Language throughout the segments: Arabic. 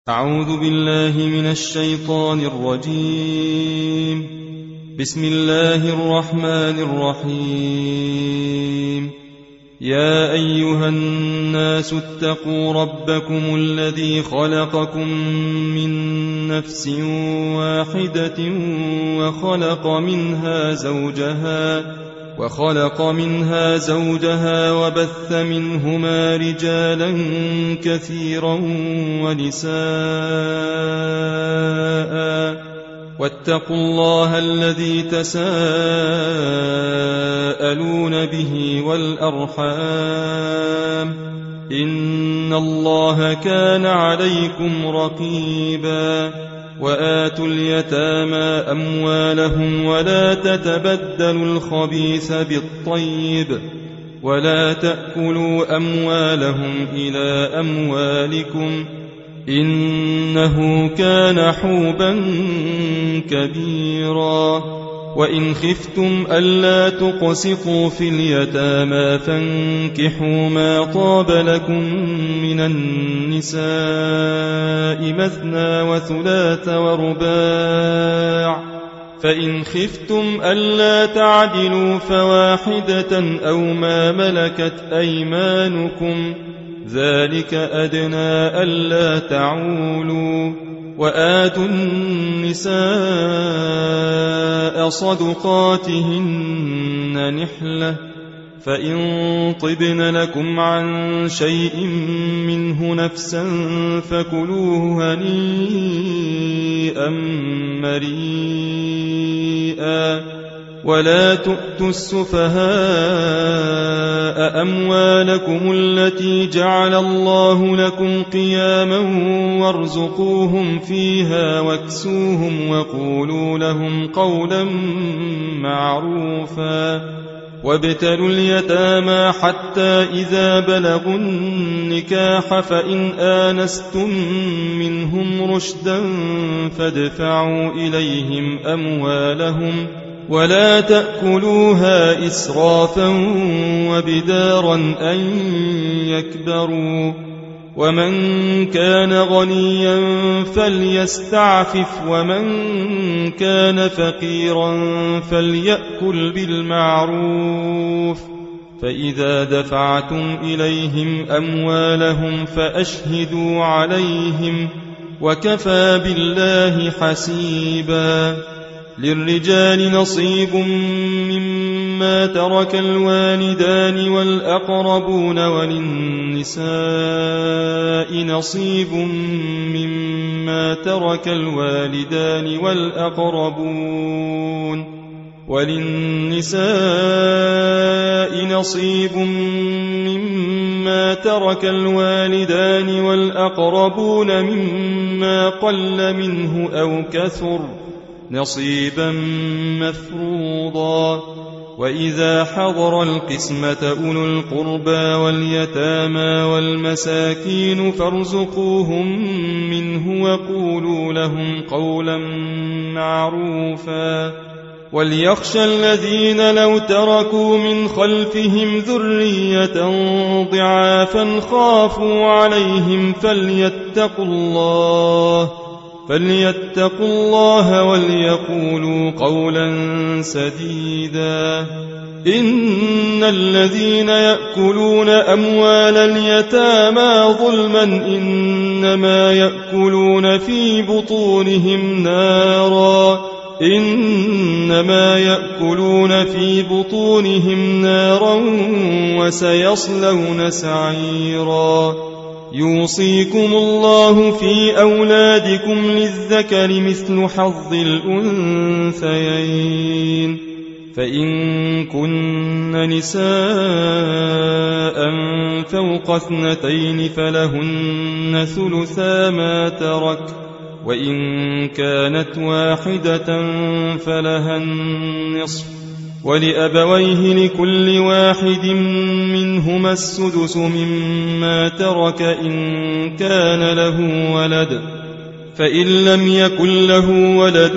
أعوذ بالله من الشيطان الرجيم. بسم الله الرحمن الرحيم. يا أيها الناس اتقوا ربكم الذي خلقكم من نفس واحدة وخلق منها زوجها وبث منهما رجالا كثيرا ونساء، واتقوا الله الذي تساءلون به والأرحام، إن الله كان عليكم رقيبا. وآتوا اليتامى أموالهم ولا تتبدلوا الخبيث بالطيب، ولا تأكلوا أموالهم إلى أموالكم، إنه كان حوبا كبيرا. وإن خفتم ألا تقسطوا في اليتامى فانكحوا ما طاب لكم من النساء مثنى وثلاث ورباع، فإن خفتم ألا تعدلوا فواحدة أو ما ملكت أيمانكم، ذلك أدنى ألا تعولوا. وآتوا النساء صدقاتهن نحلة، فإن طبن لكم عن شيء منه نفسا فكلوه هنيئا مريئا. ولا تؤتوا السفهاء أموالكم التي جعل الله لكم قياما وارزقوهم فيها واكسوهم وقولوا لهم قولا معروفا. وابتلوا اليتامى حتى إذا بلغوا النكاح، فإن آنستم منهم رشدا فادفعوا إليهم أموالهم، ولا تأكلوها إسرافا وبدارا أن يكبروا. ومن كان غنيا فليستعفف، ومن كان فقيرا فليأكل بالمعروف. فإذا دفعتم إليهم أموالهم فأشهدوا عليهم، وكفى بالله حسيبا. للرجال نصيب مما ترك الوالدان والأقربون، وللنساء نصيب مما ترك الوالدان والأقربون مما قل منه أو كثر، نصيبا مفروضا. وإذا حضر القسمة أولو القربى واليتامى والمساكين فارزقوهم منه وقولوا لهم قولا معروفا. وليخشى الذين لو تركوا من خلفهم ذرية ضعافا خافوا عليهم فليتقوا الله وليقولوا قولا سديدا. إن الذين يأكلون أموال اليتامى ظلما إنما يأكلون في بطونهم نارا وسيصلون سعيرا. يوصيكم الله في أولادكم للذكر مثل حظ الأنثيين، فإن كن نساء فوق 2 فلهن ثلثا ما ترك، وإن كانت واحدة فلها النصف، ولأبويه لكل واحد منهما السدس مما ترك إن كان له ولد، فإن لم يكن له ولد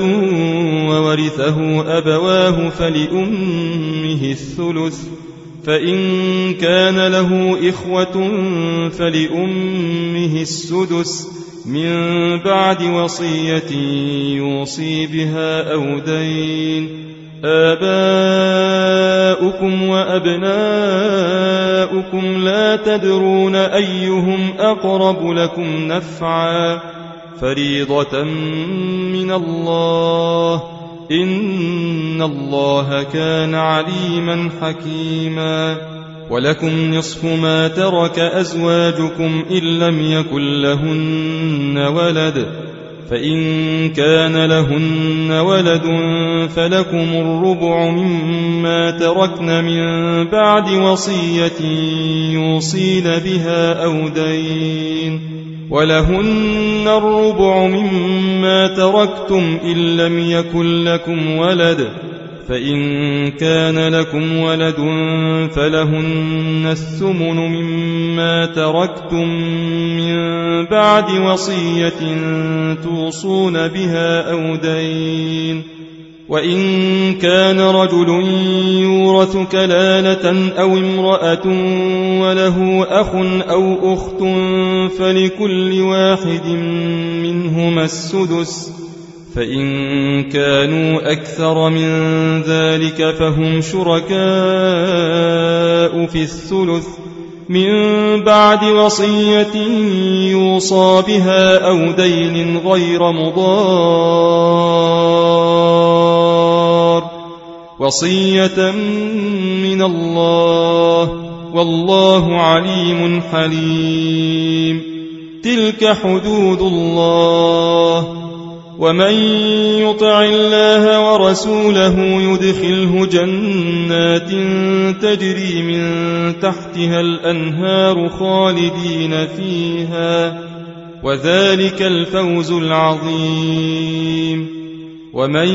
وورثه أبواه فلأمه الثلث، فإن كان له إخوة فلأمه السدس، من بعد وصية يوصي بها أو دين. آباؤكم وأبناؤكم لا تدرون أيهم أقرب لكم نفعا فريضة من الله إن الله كان عليما حكيما. ولكم نصف ما ترك أزواجكم إن لم يكن لهن ولد، فإن كان لهن ولد فلكم الربع مما تركن من بعد وصية يوصين بها أو دين، ولهن الربع مما تركتم إن لم يكن لكم ولد، فإن كان لكم ولد فلهن الثمن مما تركتم من بعد وصية توصون بها أو دين. وإن كان رجل يورث كلالة أو امرأة وله أخ أو أخت فلكل واحد منهما السدس، فإن كانوا أكثر من ذلك فهم شركاء في الثلث من بعد وصية يوصى بها أو دين غير مضار، وصية من الله والله عليم حليم. تلك حدود الله، ومن يطع الله ورسوله يدخله جنات تجري من تحتها الأنهار خالدين فيها، وذلك الفوز العظيم. ومن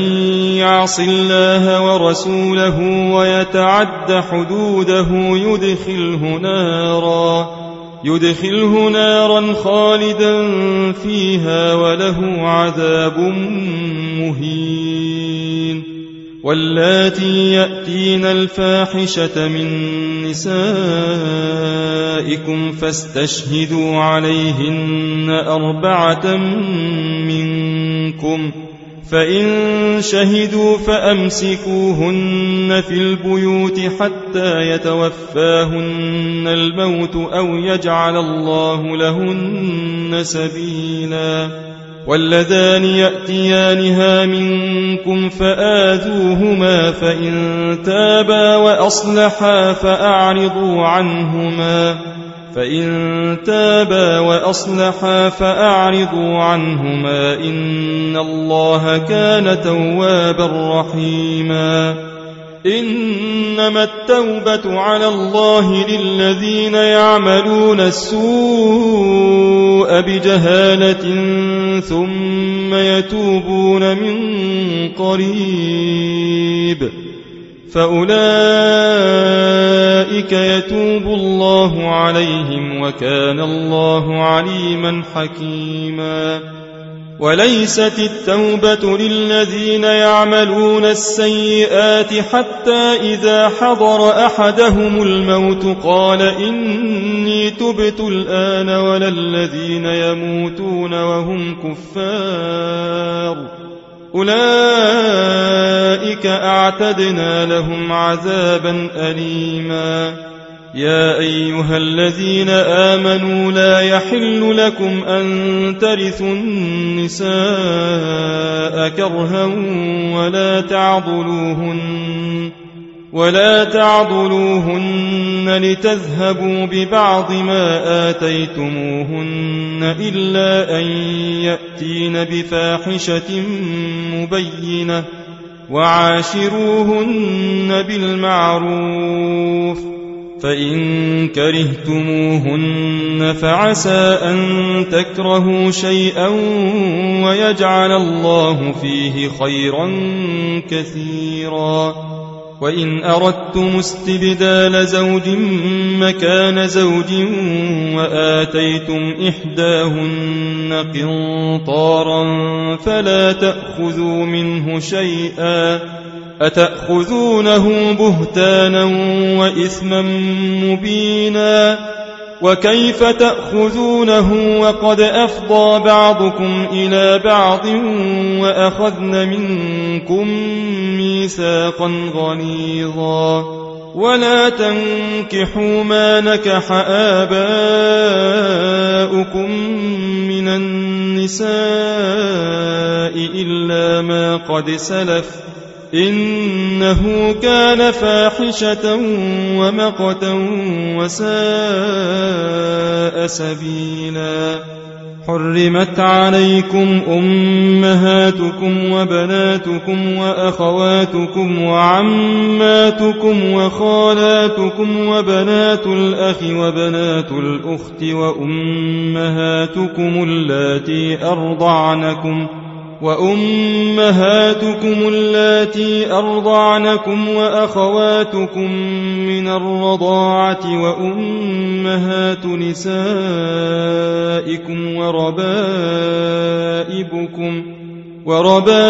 يعص الله ورسوله ويتعد حدوده يدخله نارا خالدا فيها وله عذاب مهين. واللاتي يأتين الفاحشة من نسائكم فاستشهدوا عليهن 4 منكم، فإن شهدوا فأمسكوهن في البيوت حتى يتوفاهن الموت أو يجعل الله لهن سبيلا. واللذان يأتيانها منكم فآذوهما، فإن تابا وأصلحا فأعرضوا عنهما إن الله كان توابا رحيما. إنما التوبة على الله للذين يعملون السوء بجهالة ثم يتوبون من قريب فأولئك يتوب الله عليهم وكان الله عليما حكيما. وليست التوبة للذين يعملون السيئات حتى إذا حضر أحدهم الموت قال إني تبت الآن، ولا الذين يموتون وهم كفار أولئك أعتدنا لهم عذابا أليما. يا أيها الذين آمنوا لا يحل لكم أن ترثوا النساء كرها ولا تعضلوهن لتذهبوا ببعض ما آتيتموهن إلا أن يأتين بفاحشة مبينة، وعاشروهن بالمعروف، فإن كرهتموهن فعسى أن تكرهوا شيئا ويجعل الله فيه خيرا كثيرا. وإن أردتم استبدال زوج مكان زوج وآتيتم إحداهن قنطارا فلا تأخذوا منه شيئا، أتأخذونه بهتانا وإثما مبينا. وكيف تأخذونه وقد أفضى بعضكم إلى بعض وأخذن منكم ميثاقا غليظا ولا تنكحوا ما نكح آباؤكم من النساء إلا ما قد سلف إنه كان فاحشة ومقتا وساء سبيلا حرمت عليكم أمهاتكم وبناتكم وأخواتكم وعماتكم وخالاتكم وبنات الأخ وبنات الأخت وأمهاتكم اللاتي أرضعنكم وأخواتكم من الرضاعة وأمهات نسائكم وربائبكم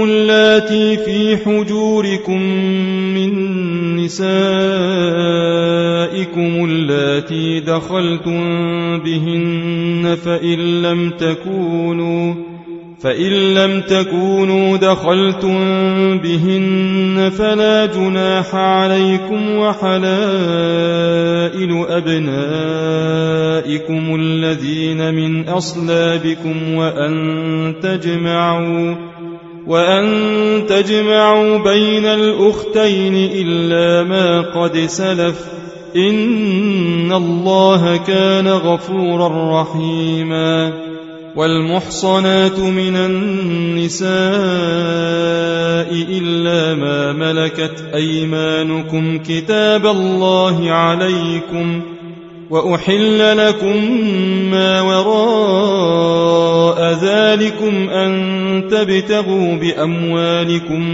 اللاتي في حجوركم من نسائكم اللاتي دخلتم بهن فإن لم تكونوا دخلتم بهن فلا جناح عليكم وحلائل أبنائكم الذين من أصلابكم وأن تجمعوا بين الأختين إلا ما قد سلف إن الله كان غفورا رحيما والمحصنات من النساء إلا ما ملكت أيمانكم كتاب الله عليكم وأحل لكم ما وراء ذلكم أن تبتغوا بأموالكم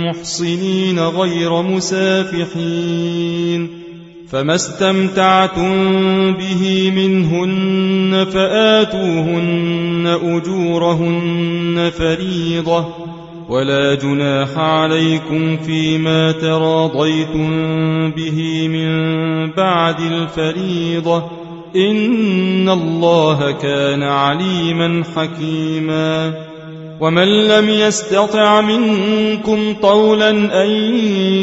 محصنين غير مسافحين فما استمتعتم به منهن فآتوهن أجورهن فريضة ولا جناح عليكم فيما تراضيتم به من بعد الفريضة إن الله كان عليما حكيما ومن لم يستطع منكم طولا أن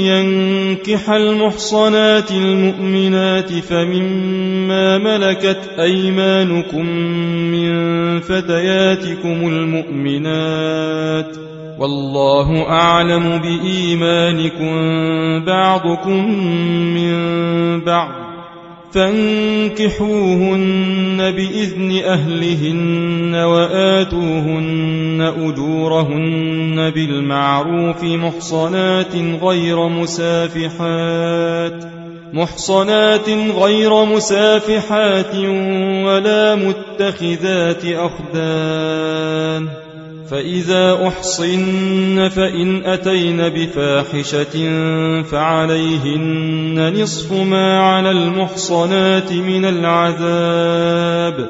ينكح المحصنات المؤمنات فمما ملكت أيمانكم من فتياتكم المؤمنات والله أعلم بإيمانكم بعضكم من بعض فانكحوهن بإذن أهلهن وآتوهن أجورهن بالمعروف محصنات غير مسافحات ولا متخذات أخدان فإذا أحصن فإن أتين بفاحشة فعليهن نصف ما على المحصنات من العذاب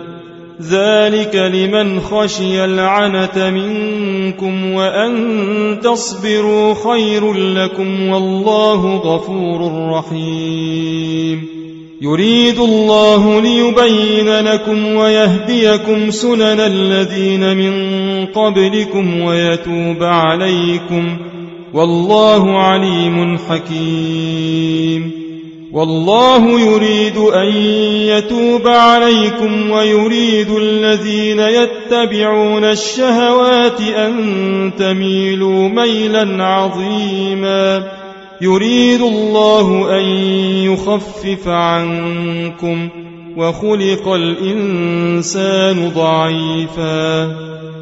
ذلك لمن خشي العنة منكم وأن تصبروا خير لكم والله غفور رحيم يريد الله ليبين لكم ويهديكم سنن الذين من قبلكم ويتوب عليكم والله عليم حكيم والله يريد أن يتوب عليكم ويريد الذين يتبعون الشهوات أن تميلوا ميلا عظيما يريد الله أن يخفف عنكم وخلق الإنسان ضعيفا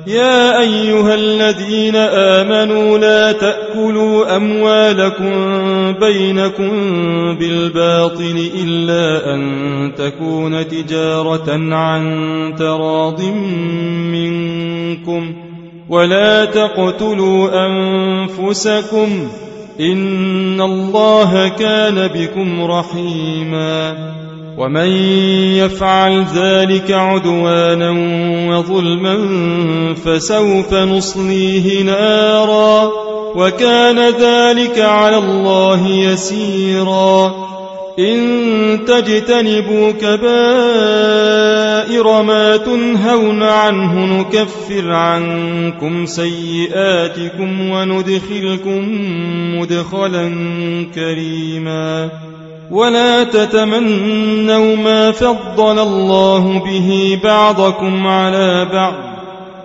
يا أيها الذين آمنوا لا تأكلوا أموالكم بينكم بالباطل إلا أن تكون تجارة عن تراض منكم ولا تقتلوا أنفسكم إن الله كان بكم رحيما ومن يفعل ذلك عدوانا وظلما فسوف نصليه نارا وكان ذلك على الله يسيرا إن تجتنبوا كبائر ما تنهون عنه نكفر عنكم سيئاتكم وندخلكم مدخلا كريما ولا تتمنوا ما فضل الله به بعضكم على بعض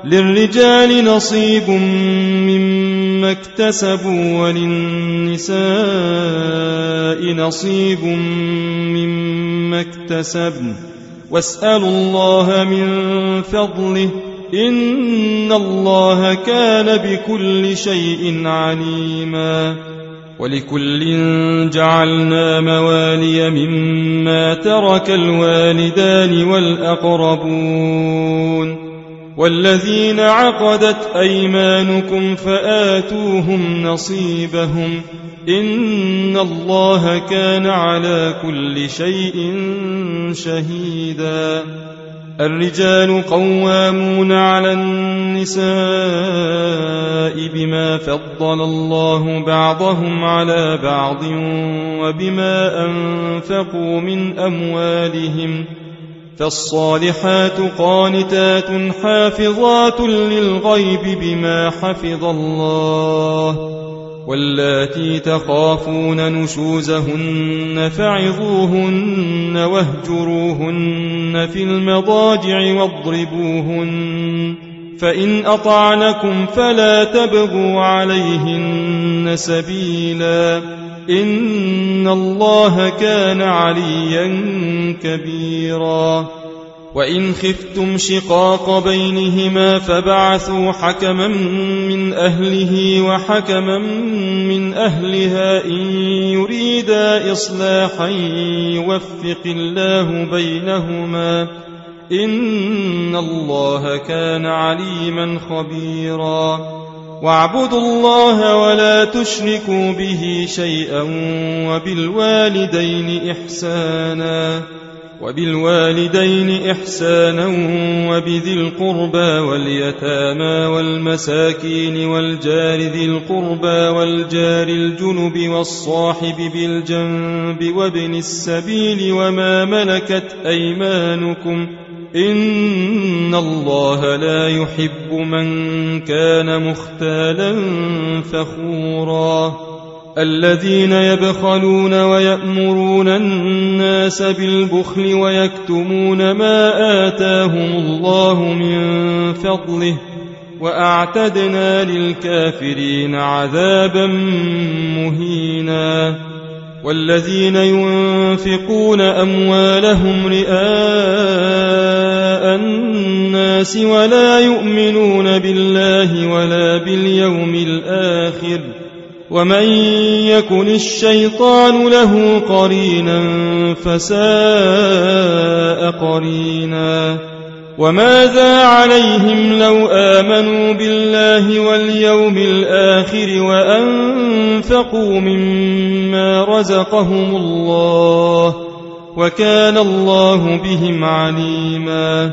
للرجال نصيب مما اكتسبوا وللنساء نصيب مما اكتسبن واسألوا الله من فضله إن الله كان بكل شيء عليما ولكل جعلنا موالي مما ترك الوالدان والأقربون والذين عقدت أيمانكم فآتوهم نصيبهم إن الله كان على كل شيء شهيدا الرجال قوامون على النساء بما فضل الله بعضهم على بعض وبما أنفقوا من أموالهم فالصالحات قانتات حافظات للغيب بما حفظ الله واللاتي تخافون نشوزهن فعظوهن واهجروهن في المضاجع واضربوهن فإن أطعنكم فلا تبغوا عليهن سبيلا إن الله كان عليا كبيرا وإن خفتم شقاق بينهما فبعثوا حكما من أهله وحكما من أهلها إن يريدا إصلاحا يوفق الله بينهما إن الله كان عليما خبيرا واعبدوا الله ولا تشركوا به شيئا وبالوالدين إحسانا وبذي القربى واليتامى والمساكين والجار ذي القربى والجار الجنب والصاحب بالجنب وابن السبيل وما ملكت أيمانكم إن الله لا يحب من كان مختالا فخورا الذين يبخلون ويأمرون الناس بالبخل ويكتمون ما آتاهم الله من فضله وأعتدنا للكافرين عذابا مهينا والذين ينفقون أموالهم رئاء الناس ولا يؤمنون بالله ولا باليوم الآخر ومن يكن الشيطان له قرينا فساء قرينا وماذا عليهم لو آمنوا بالله واليوم الآخر وأنفقوا مما رزقهم الله وكان الله بهم عليما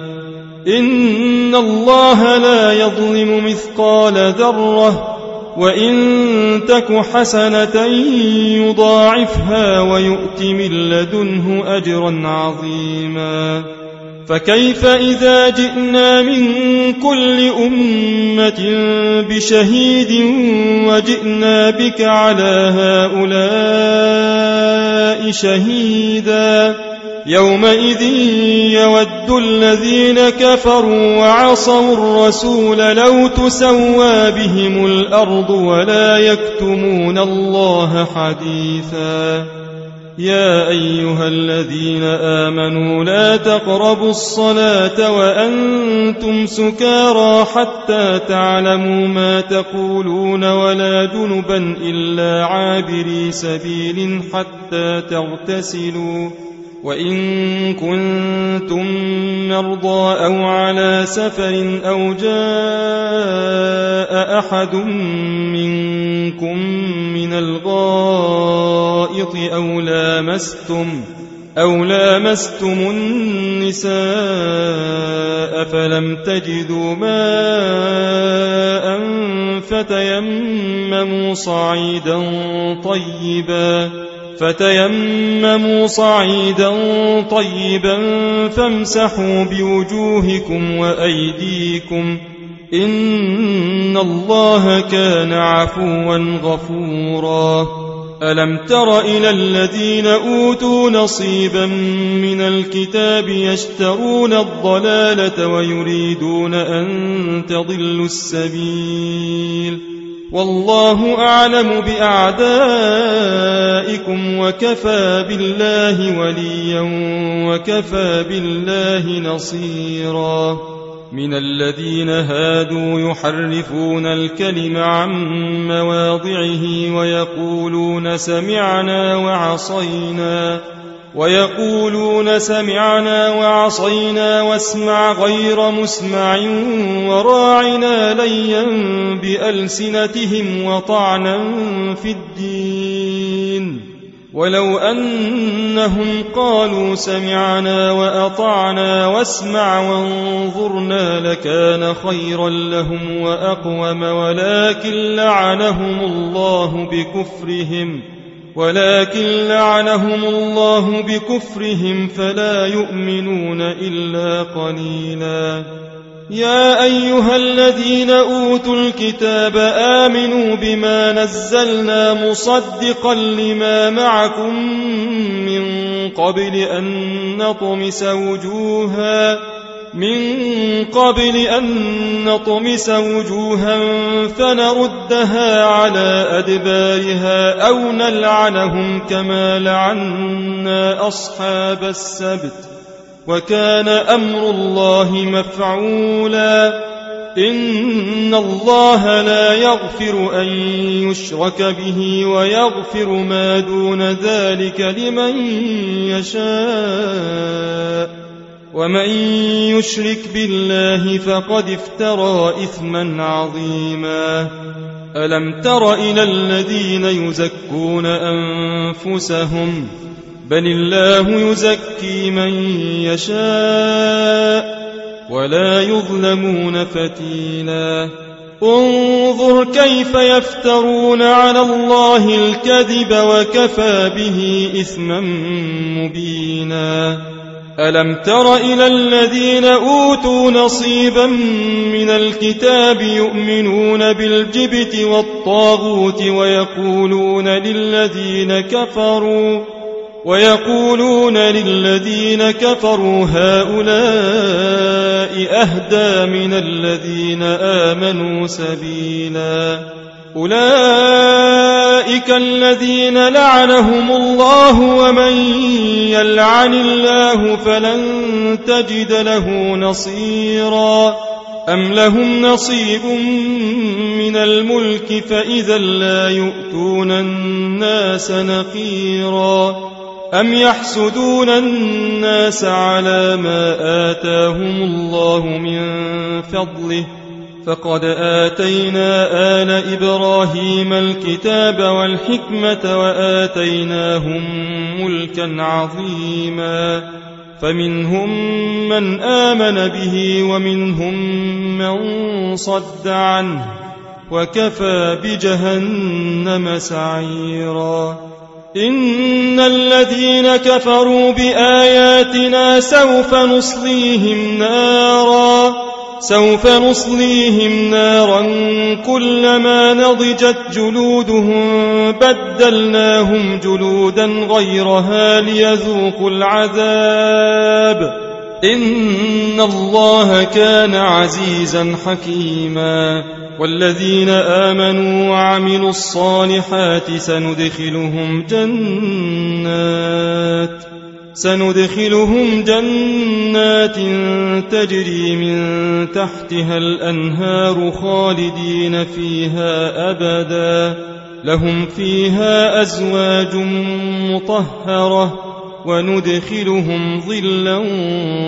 إن الله لا يظلم مثقال ذرة وإن تك حسنة يضاعفها ويؤت من لدنه أجرا عظيما فكيف إذا جئنا من كل أمة بشهيد وجئنا بك على هؤلاء شهيدا يومئذ يود الذين كفروا وعصوا الرسول لو تسوى بهم الأرض ولا يكتمون الله حديثا يا أيها الذين آمنوا لا تقربوا الصلاة وأنتم سكارى حتى تعلموا ما تقولون ولا جنبا إلا عابري سبيل حتى تغتسلوا وإن كنتم مرضى أو على سفر أو جاء أحد منكم من الغائط أو لامستم النساء فلم تجدوا ماء فتيمموا صعيدا طيبا فتيمموا صعيدا طيبا فامسحوا بوجوهكم وأيديكم إن الله كان عفوا غفورا ألم تر إلى الذين أوتوا نصيبا من الكتاب يشترون الضلالة ويريدون أن تضلوا السبيل والله أعلم بأعدائكم وكفى بالله وليا وكفى بالله نصيرا من الذين هادوا يحرفون الكلم عن مواضعه ويقولون سمعنا وعصينا واسمع غير مسمع وراعنا ليا بألسنتهم وطعنا في الدين ولو أنهم قالوا سمعنا وأطعنا واسمع وانظرنا لكان خيرا لهم وأقوم ولكن لعنهم الله بكفرهم فلا يؤمنون إلا قليلا يا أيها الذين أوتوا الكتاب آمنوا بما نزلنا مصدقا لما معكم من قبل أن نطمس وجوها فنردها على أدبارها أو نلعنهم كما لعنا أصحاب السبت وكان أمر الله مفعولا إن الله لا يغفر أن يشرك به ويغفر ما دون ذلك لمن يشاء ومن يشرك بالله فقد افترى إثما عظيما ألم تر إلى الذين يزكون أنفسهم بل الله يزكي من يشاء ولا يظلمون فتيلا انظر كيف يفترون على الله الكذب وكفى به إثما مبينا ألم تر إلى الذين أوتوا نصيبا من الكتاب يؤمنون بالجبت والطاغوت ويقولون للذين كفروا هؤلاء أهدى من الذين آمنوا سبيلا أولئك الذين لعنهم الله ومن يلعن الله فلن تجد له نصيرا أم لهم نصيب من الملك فإذا لا يؤتون الناس نقيرا أم يحسدون الناس على ما آتاهم الله من فضله فقد آتينا آل إبراهيم الكتاب والحكمة وآتيناهم ملكا عظيما فمنهم من آمن به ومنهم من صد عنه وكفى بجهنم سعيرا إن الذين كفروا بآياتنا سوف نصليهم نارا كلما نضجت جلودهم بدلناهم جلودا غيرها ليذوقوا العذاب إن الله كان عزيزا حكيما والذين آمنوا وعملوا الصالحات سندخلهم جنات تجري من تحتها الأنهار خالدين فيها أبدا لهم فيها أزواج مطهرة وندخلهم ظلا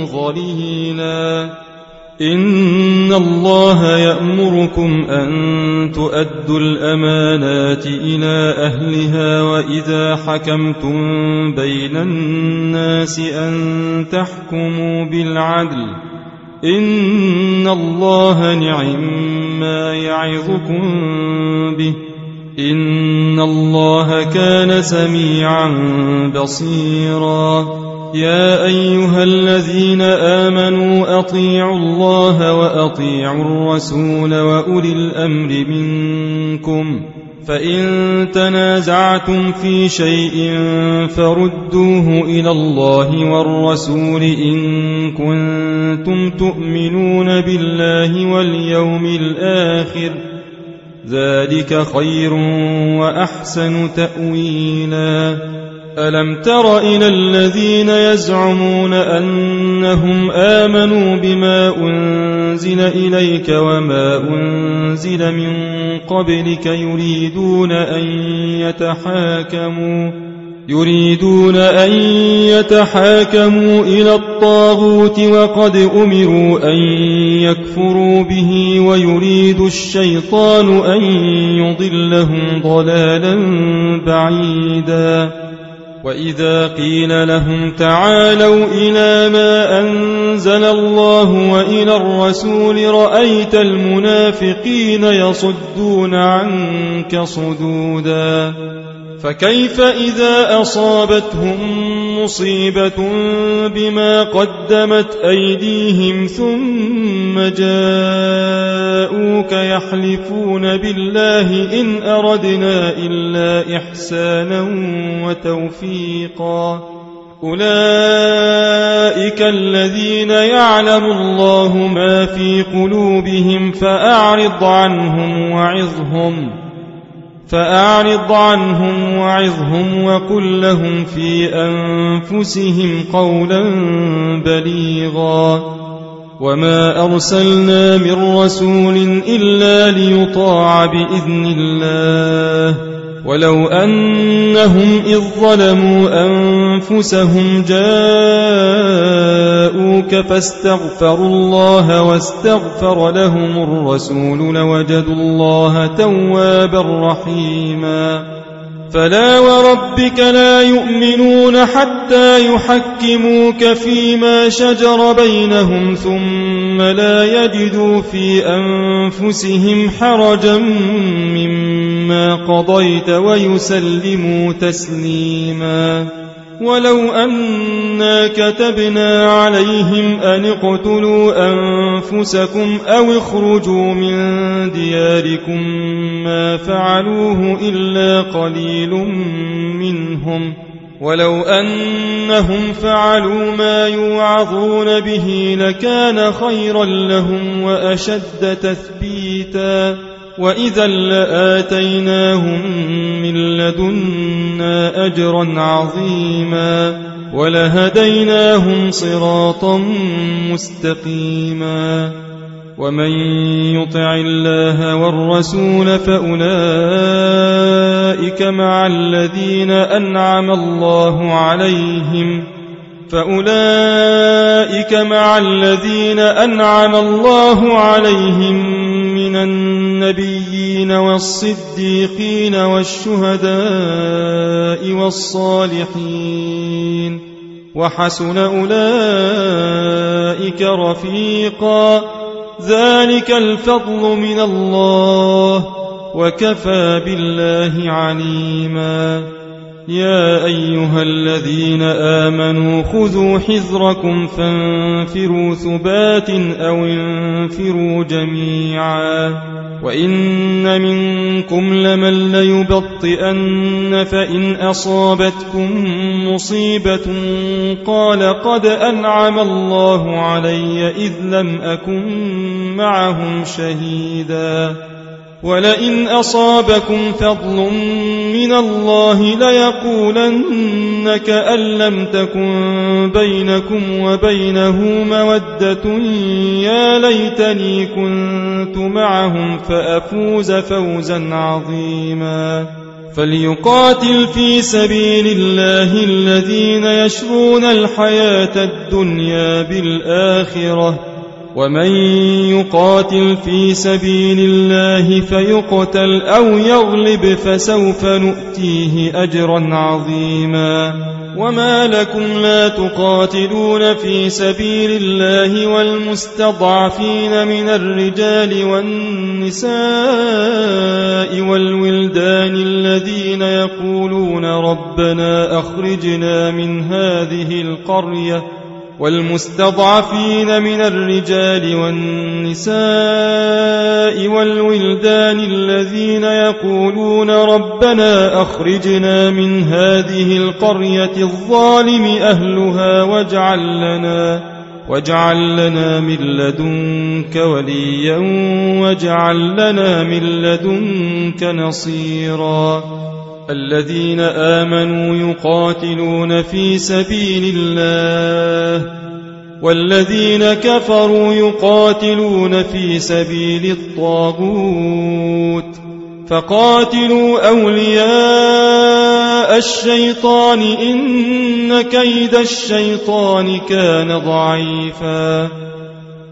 ظليلا إن الله يأمركم أن تؤدوا الأمانات إلى أهلها وإذا حكمتم بين الناس أن تحكموا بالعدل إن الله نعم ما يعظكم به إن الله كان سميعا بصيرا يا أيها الذين آمنوا أطيعوا الله وأطيعوا الرسول وأولي الأمر منكم فإن تنازعتم في شيء فردوه إلى الله والرسول إن كنتم تؤمنون بالله واليوم الآخر ذلك خير وأحسن تأويلا ألم تر إلى الذين يزعمون أنهم آمنوا بما أنزل إليك وما أنزل من قبلك يريدون أن يتحاكموا إلى الطاغوت وقد أمروا أن يكفروا به ويريد الشيطان أن يضلهم ضلالا بعيدا وإذا قيل لهم تعالوا إلى ما أنزل الله وإلى الرسول رأيت المنافقين يصدون عنك صدودا فكيف إذا أصابتهم مصيبة بما قدمت أيديهم ثم جاءوك يحلفون بالله إن أردنا إلا إحسانا وتوفيقا أولئك الذين يعلم الله ما في قلوبهم فأعرض عنهم وعظهم وقل لهم في أنفسهم قولا بليغا وما أرسلنا من رسول إلا ليطاع بإذن الله ولو أنهم إذ ظلموا أنفسهم جاءوك فاستغفروا الله واستغفر لهم الرسول لوجدوا الله توابا رحيما فلا وربك لا يؤمنون حتى يحكموك فيما شجر بينهم ثم لا يجدوا في أنفسهم حرجا مما قضيت ويسلموا تسليما ولو أنا كتبنا عليهم أن اقتلوا أنفسكم أو اخرجوا من دياركم ما فعلوه إلا قليل منهم ولو أنهم فعلوا ما يوعظون به لكان خيرا لهم وأشد تثبيتا وإذا لآتيناهم من لدنا أجرا عظيما ولهديناهم صراطا مستقيما ومن يطع الله والرسول فأولئك مع الذين أنعم الله عليهم من النبيين والصديقين والشهداء والصالحين وحسن أولئك رفيقا ذلك الفضل من الله وكفى بالله عليما يا أيها الذين آمنوا خذوا حذركم فانفروا ثبات أو انفروا جميعا وإن منكم لمن ليبطئن فإن أصابتكم مصيبة قال قد أنعم الله علي إذ لم أكن معهم شهيدا ولئن أصابكم فضل من الله ليقولن كأن لم تكن بينكم وبينه مودة يا ليتني كنت معهم فأفوز فوزا عظيما فليقاتل في سبيل الله الذين يشرون الحياة الدنيا بالآخرة ومن يقاتل في سبيل الله فيقتل أو يغلب فسوف نؤتيه أجرا عظيما وما لكم لا تقاتلون في سبيل الله والمستضعفين من الرجال والنساء والولدان الذين يقولون ربنا أخرجنا من هذه القرية والمستضعفين من الرجال والنساء والولدان الذين يقولون ربنا أخرجنا من هذه القرية الظالم أهلها واجعل لنا من لدنك وليا واجعل لنا من لدنك نصيرا الذين آمنوا يقاتلون في سبيل الله والذين كفروا يقاتلون في سبيل الطاغوت فقاتلوا أولياء الشيطان إن كيد الشيطان كان ضعيفا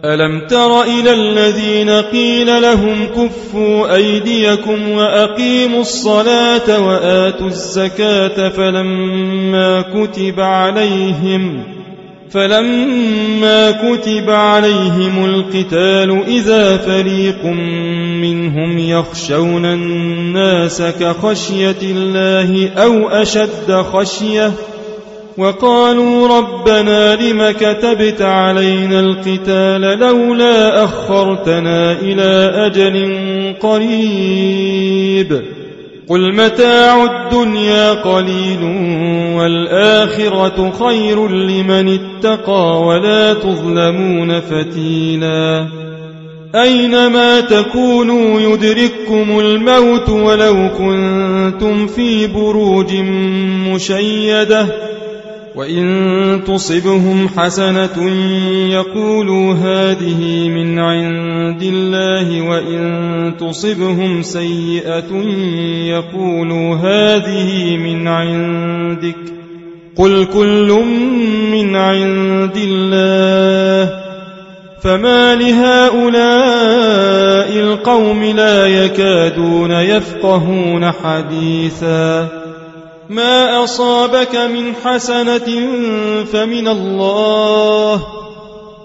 ألم تر إلى الذين قيل لهم كفوا أيديكم وأقيموا الصلاة وآتوا الزكاة فلما كتب عليهم القتال إذا فريق منهم يخشون الناس كخشية الله أو أشد خشية وقالوا ربنا لم كتبت علينا القتال لولا أخرتنا إلى أجل قريب قل متاع الدنيا قليل والآخرة خير لمن اتقى ولا تظلمون فتيلا أينما تكونوا يدرككم الموت ولو كنتم في بروج مشيدة وإن تصبهم حسنة يقولوا هذه من عند الله وإن تصبهم سيئة يقولوا هذه من عندك قل كل من عند الله فما لهؤلاء القوم لا يكادون يفقهون حديثا ما أصابك من حسنة فمن الله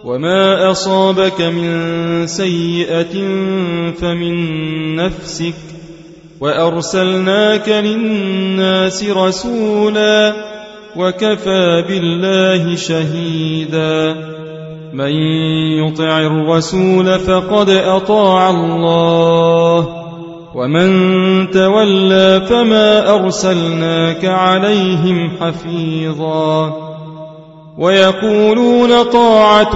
وما أصابك من سيئة فمن نفسك وأرسلناك للناس رسولا وكفى بالله شهيدا من يطع الرسول فقد أطاع الله ومن تولى فما أرسلناك عليهم حفيظا ويقولون طاعة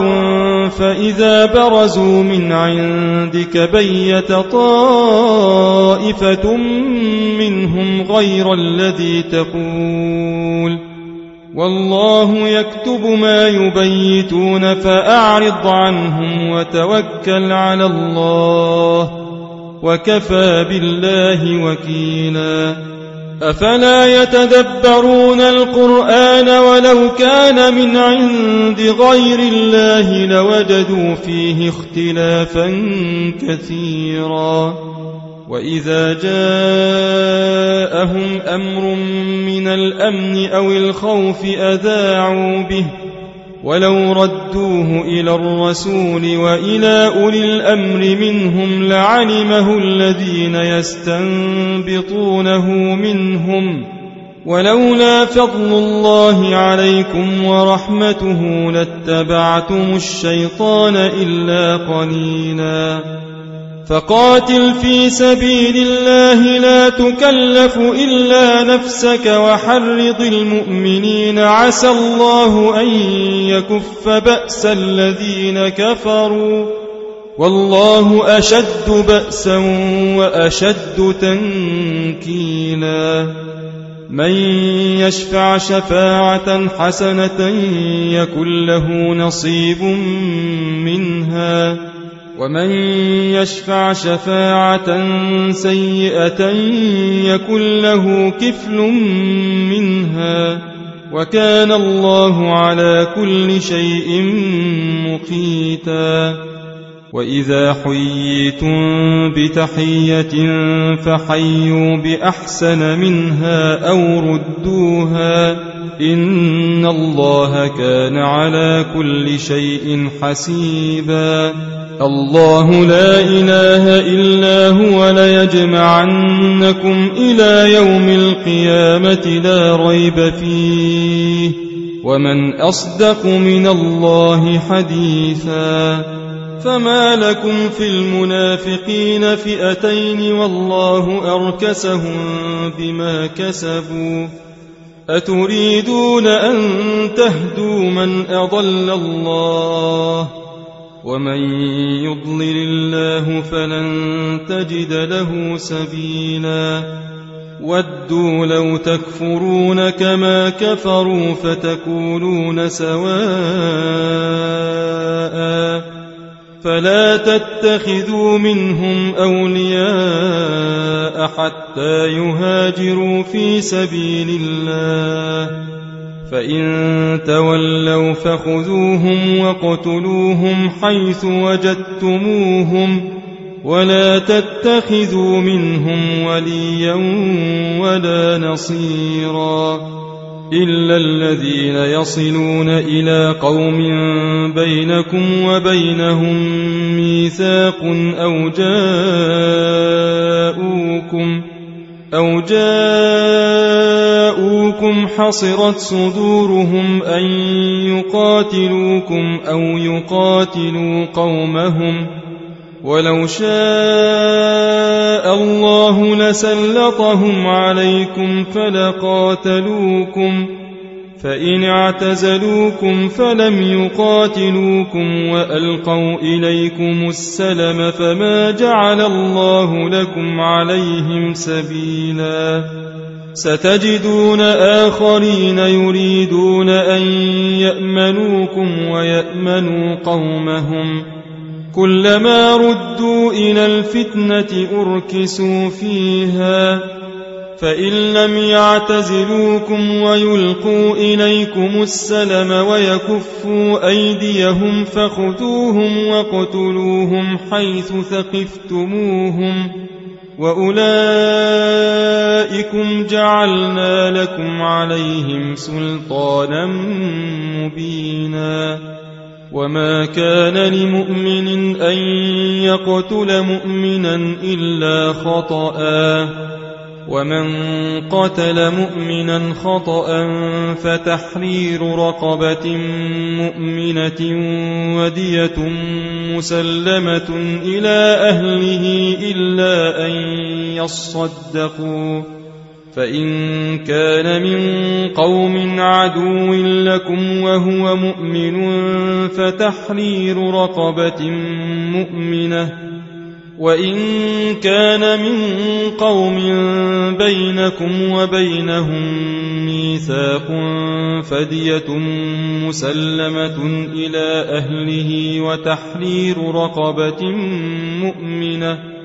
فإذا برزوا من عندك بيت طائفة منهم غير الذي تقول والله يكتب ما يبيتون فأعرض عنهم وتوكل على الله وكفى بالله وكيلا أفلا يتدبرون القرآن ولو كان من عند غير الله لوجدوا فيه اختلافا كثيرا وإذا جاءهم أمر من الأمن أو الخوف أذاعوا به ولو ردوه إلى الرسول وإلى أولي الأمر منهم لعلمه الذين يستنبطونه منهم ولولا فضل الله عليكم ورحمته لاتبعتم الشيطان إلا قليلا فقاتل في سبيل الله لا تكلف إلا نفسك وحرض المؤمنين عسى الله أن يكف بأس الذين كفروا والله أشد بأسا وأشد تنكيلا من يشفع شفاعة حسنة يكن له نصيب منها ومن يشفع شفاعة سيئة يكن له كفل منها وكان الله على كل شيء مقيتا وإذا حييتم بتحية فحيوا بأحسن منها أو ردوها إن الله كان على كل شيء حسيبا الله لا إله إلا هو ليجمعنكم إلى يوم القيامة لا ريب فيه ومن أصدق من الله حديثا فما لكم في المنافقين فئتين والله أركسهم بما كسبوا أتريدون أن تهدوا من أضل الله ومن يضلل الله فلن تجد له سبيلا ودوا لو تكفرون كما كفروا فتكونون سواء فلا تتخذوا منهم أولياء حتى يهاجروا في سبيل الله فإن تولوا فخذوهم واقتلوهم حيث وجدتموهم ولا تتخذوا منهم وليا ولا نصيرا إلا الذين يصلون إلى قوم بينكم وبينهم ميثاق أو جاءوكم حصرت صدورهم أن يقاتلوكم أو يقاتلوا قومهم ولو شاء الله لسلطهم عليكم فلقاتلوكم فإن اعتزلوكم فلم يقاتلوكم وألقوا إليكم السلم فما جعل الله لكم عليهم سبيلا ستجدون آخرين يريدون أن يأمنوكم ويأمنوا قومهم كلما ردوا إلى الفتنة أركسوا فيها فإن لم يعتزلوكم ويلقوا إليكم السلم ويكفوا أيديهم فخذوهم واقتلوهم حيث ثقفتموهم وأولئكم جعلنا لكم عليهم سلطانا مبينا وما كان لمؤمن أن يقتل مؤمنا إلا خطأ ومن قتل مؤمنا خطأ فتحرير رقبة مؤمنة ودية مسلمة إلى أهله إلا أن يصدقوا فإن كان من قوم عدو لكم وهو مؤمن فتحرير رقبة مؤمنة وإن كان من قوم بينكم وبينهم ميثاق فدية مسلمة إلى أهله وتحرير رقبة مؤمنة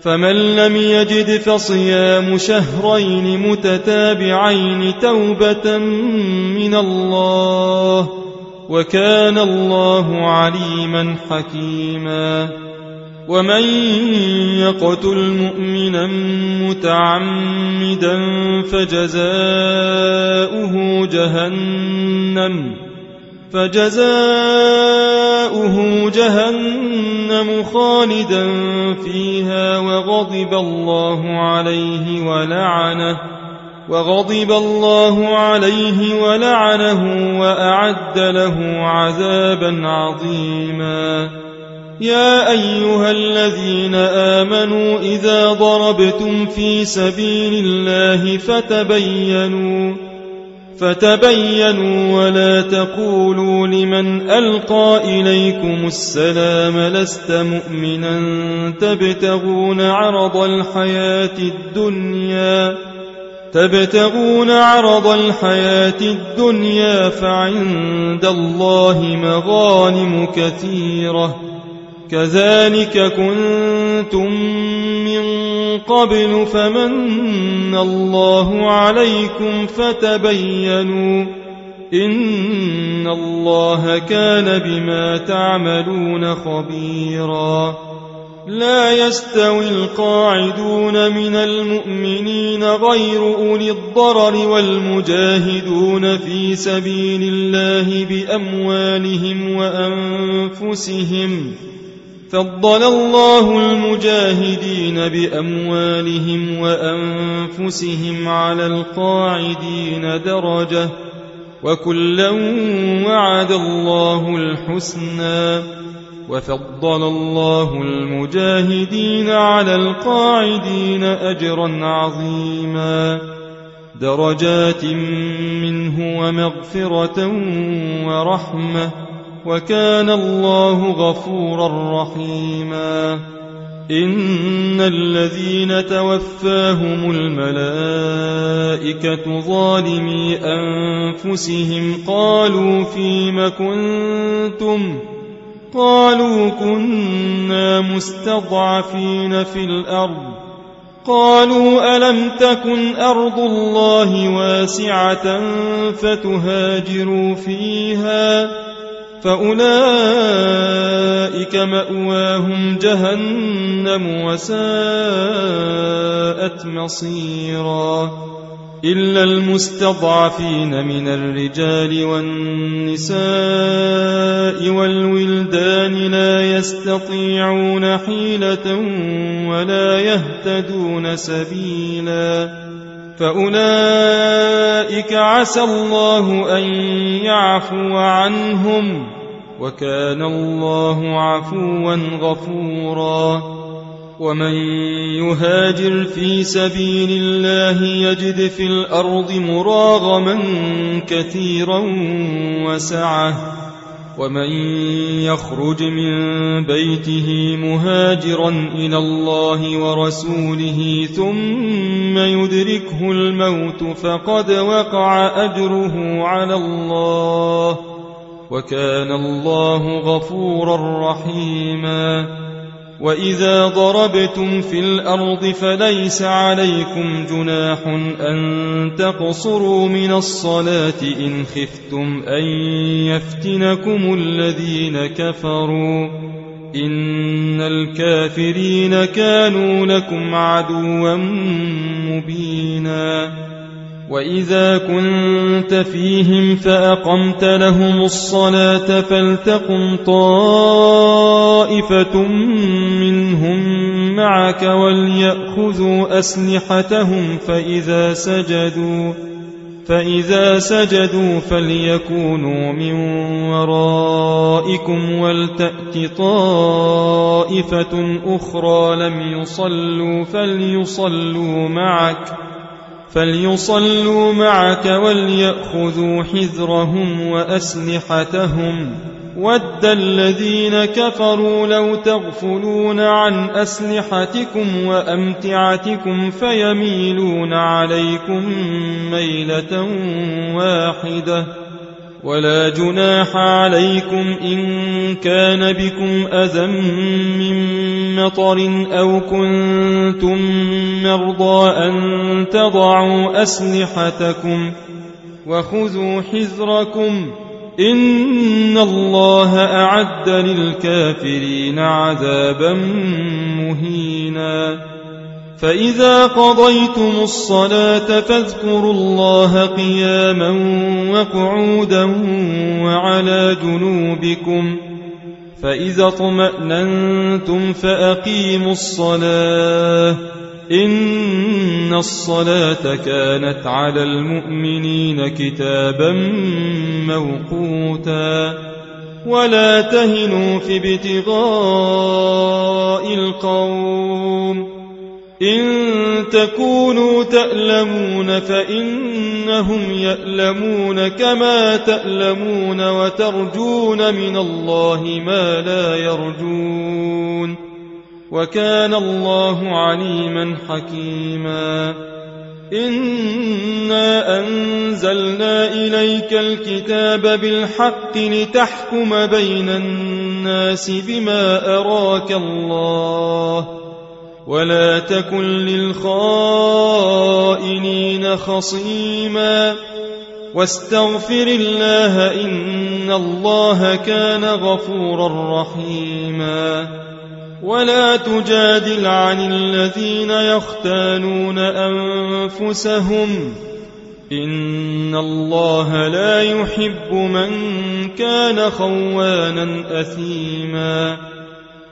فمن لم يجد فصيام شهرين متتابعين توبة من الله وكان الله عليما حكيما ومن يقتل مؤمنا متعمدا فجزاؤه جهنم خالدا فيها وغضب الله عليه ولعنه وأعد له عذابا عظيما يا أيها الذين آمنوا إذا ضربتم في سبيل الله فتبينوا ولا تقولوا لمن ألقى إليكم السلام لست مؤمنا تبتغون عرض الحياة الدنيا فعند الله مغانم كثيرة كذلك كنتم من قبل فمن الله عليكم فتبينوا إن الله كان بما تعملون خبيرا لا يستوي القاعدون من المؤمنين غير أولي الضرر والمجاهدون في سبيل الله بأموالهم وأنفسهم. فضل الله المجاهدين بأموالهم وأنفسهم على القاعدين درجة، وكلا وعد الله الحسنى. وفضل الله المجاهدين على القاعدين أجرا عظيما، درجات منه ومغفرة ورحمة، وكان الله غفورا رحيما. إن الذين توفاهم الملائكة ظالمي أنفسهم قالوا فيم كنتم؟ قالوا كنا مستضعفين في الأرض. قالوا ألم تكن أرض الله واسعة فتهاجروا فيها؟ فأولئك مأواهم جهنم وساءت مصيرا. إلا المستضعفين من الرجال والنساء والولدان لا يستطيعون حيلة ولا يهتدون سبيلا، فأولئك عسى الله أن يعفو عنهم، وكان الله عفوا غفورا. ومن يهاجر في سبيل الله يجد في الأرض مراغما كثيرا وسعة، ومن يخرج من بيته مهاجرا إلى الله ورسوله ثم يدركه الموت فقد وقع أجره على الله، وكان الله غفورا رحيما. وإذا ضربتم في الأرض فليس عليكم جناح أن تقصروا من الصلاة إن خفتم أن يفتنكم الذين كفروا، إن الكافرين كانوا لكم عدوا مبينا. وإذا كنت فيهم فأقمت لهم الصلاة فلتقم طائفة منهم معك وليأخذوا أسلحتهم فإذا سجدوا فليكونوا من ورائكم ولتأت طائفة أخرى لم يصلوا فليصلوا معك وليأخذوا حذرهم وأسلحتهم. ود الذين كفروا لو تغفلون عن أسلحتكم وأمتعتكم فيميلون عليكم ميلة واحدة. ولا جناح عليكم إن كان بكم أذى من مطر أو كنتم مرضى أن تضعوا أسلحتكم وخذوا حذركم، إن الله أعد للكافرين عذابا مهينا. فإذا قضيتم الصلاة فاذكروا الله قياما وقعودا وعلى جنوبكم، فإذا اطمأننتم فأقيموا الصلاة، إن الصلاة كانت على المؤمنين كتابا موقوتا. ولا تهنوا في ابتغاء القوم، إن تكونوا تألمون فإنهم يألمون كما تألمون وترجون من الله ما لا يرجون، وكان الله عليما حكيما. إنا أنزلنا إليك الكتاب بالحق لتحكم بين الناس بما أراك الله، ولا تكن للخائنين خصيما، واستغفر الله إن الله كان غفورا رحيما. ولا تجادل عن الذين يختانون أنفسهم إن الله لا يحب من كان خوانا أثيما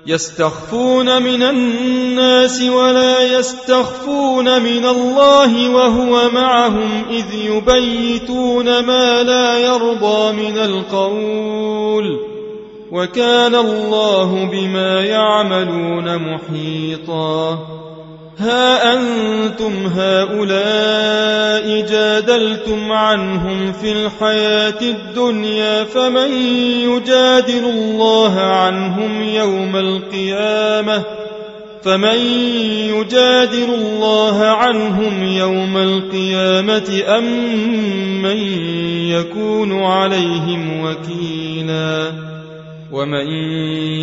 يستخفون من الناس ولا يستخفون من الله وهو معهم إذ يبيتون ما لا يرضى من القول وكان الله بما يعملون محيطا ها أنتم هؤلاء جادلتم عنهم في الحياة الدنيا فمن يجادل الله عنهم يوم القيامة أم من يكون عليهم وكيلا ومن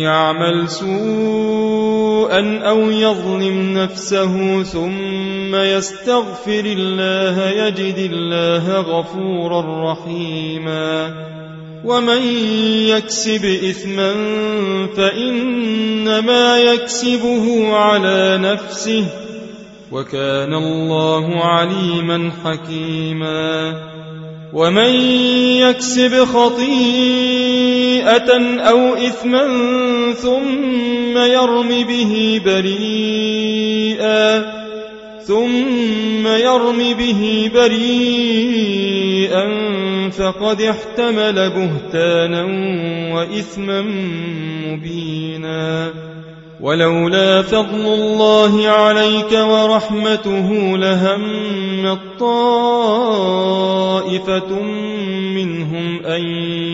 يعمل سوءا أو يظلم نفسه ثم يستغفر الله يجد الله غفورا رحيما ومن يكسب إثما فإنما يكسبه على نفسه وكان الله عليما حكيما ومن يكسب خطيئة أو إثما ثم يرم به بريئا فقد احتمل بهتانا وإثما مبينا ولولا فضل الله عليك ورحمته لهمت طائفة منهم أن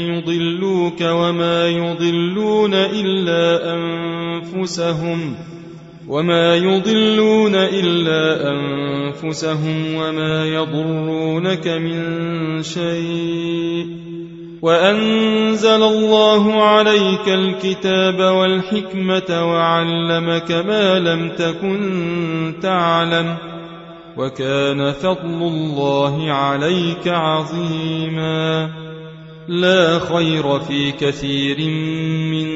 يضلوك وما يضلون إلا أنفسهم وما يضرونك من شيء وأنزل الله عليك الكتاب والحكمة وعلمك ما لم تكن تعلم وكان فضل الله عليك عظيما لا خير في كثير من